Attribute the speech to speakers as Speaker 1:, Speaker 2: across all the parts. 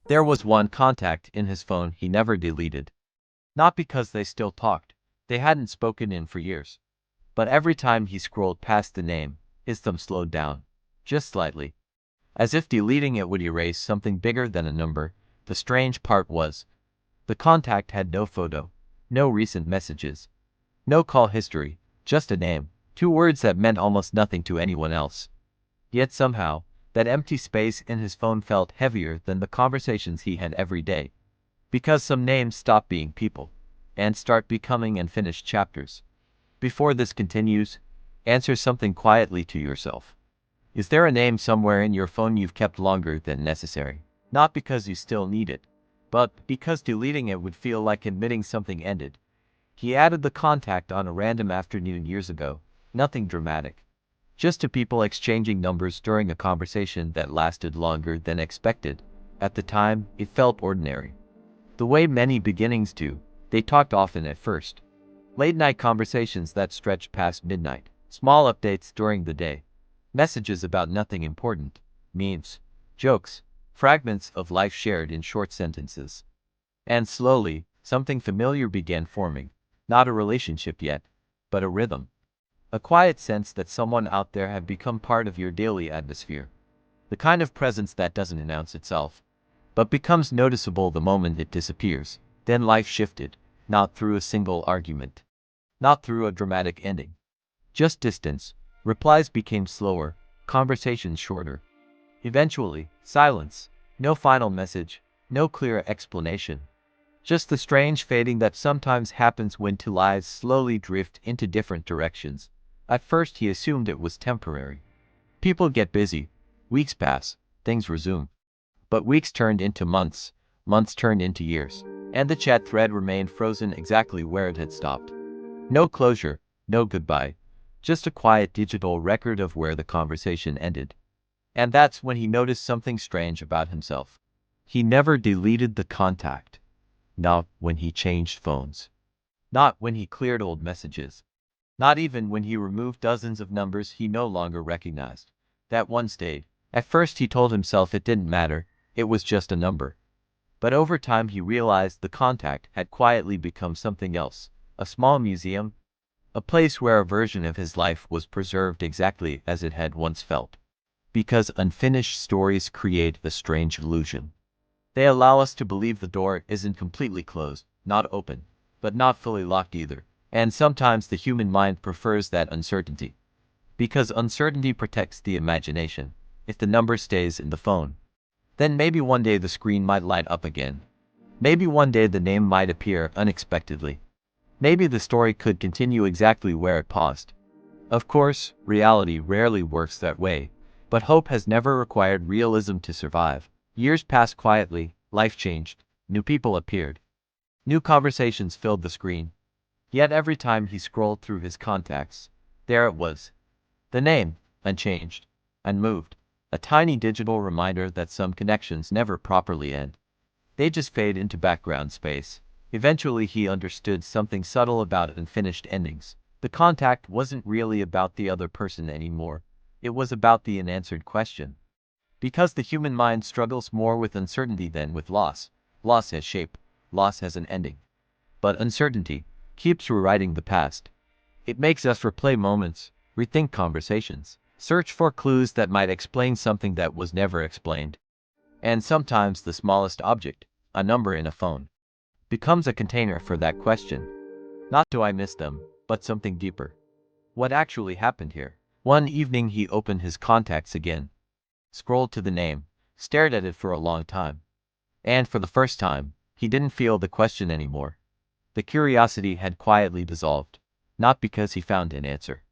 Speaker 1: There was one contact in his phone he never deleted. Not because they still talked, they hadn't spoken in for years. But every time he scrolled past the name, his thumb slowed down. Just slightly. As if deleting it would erase something bigger than a number. The strange part was, the contact had no photo, no recent messages, no call history, just a name, two words that meant almost nothing to anyone else. Yet somehow, that empty space in his phone felt heavier than the conversations he had every day. Because some names stop being people and start becoming unfinished chapters. Before this continues, answer something quietly to yourself. Is there a name somewhere in your phone you've kept longer than necessary? Not because you still need it, but because deleting it would feel like admitting something ended. He added the contact on a random afternoon years ago. Nothing dramatic. Just two people exchanging numbers during a conversation that lasted longer than expected. At the time, it felt ordinary. The way many beginnings do, they talked often at first. Late-night conversations that stretched past midnight. Small updates during the day. Messages about nothing important. Memes. Jokes. Fragments of life shared in short sentences. And slowly, something familiar began forming. Not a relationship yet, but a rhythm. A quiet sense that someone out there had become part of your daily atmosphere. The kind of presence that doesn't announce itself, but becomes noticeable the moment it disappears. Then life shifted, not through a single argument. Not through a dramatic ending. Just distance. Replies became slower, conversations shorter. Eventually, silence. No final message, no clear explanation. Just the strange fading that sometimes happens when two lives slowly drift into different directions. At first he assumed it was temporary. People get busy. Weeks pass. Things resume. But weeks turned into months. Months turned into years. And the chat thread remained frozen exactly where it had stopped. No closure. No goodbye. Just a quiet digital record of where the conversation ended. And that's when he noticed something strange about himself. He never deleted the contact. Not when he changed phones. Not when he cleared old messages. Not even when he removed dozens of numbers he no longer recognized. That one stayed. At first he told himself it didn't matter, it was just a number. But over time he realized the contact had quietly become something else. A small museum. A place where a version of his life was preserved exactly as it had once felt. Because unfinished stories create a strange illusion. They allow us to believe the door isn't completely closed, not open, but not fully locked either. And sometimes the human mind prefers that uncertainty. Because uncertainty protects the imagination. If the number stays in the phone, then maybe one day the screen might light up again. Maybe one day the name might appear unexpectedly. Maybe the story could continue exactly where it paused. Of course, reality rarely works that way, but hope has never required realism to survive. Years passed quietly, life changed, new people appeared. New conversations filled the screen. Yet every time he scrolled through his contacts, there it was. The name, unchanged, unmoved. A tiny digital reminder that some connections never properly end. They just fade into background space. Eventually he understood something subtle about unfinished endings. The contact wasn't really about the other person anymore. It was about the unanswered question. Because the human mind struggles more with uncertainty than with loss. Loss has shape. Loss has an ending. But uncertainty keeps rewriting the past. It makes us replay moments, rethink conversations, search for clues that might explain something that was never explained. And sometimes the smallest object, a number in a phone, becomes a container for that question. Not do I miss them, but something deeper. What actually happened here? One evening he opened his contacts again, scrolled to the name, stared at it for a long time. And for the first time, he didn't feel the question anymore. The curiosity had quietly dissolved, not because he found an answer,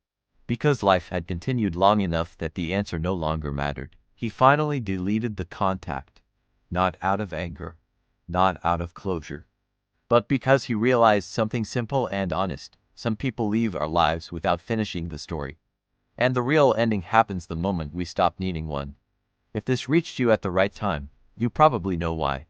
Speaker 1: because life had continued long enough that the answer no longer mattered. He finally deleted the contact, not out of anger, not out of closure, but because he realized something simple and honest. Some people leave our lives without finishing the story. And the real ending happens the moment we stop needing one. If this reached you at the right time, you probably know why.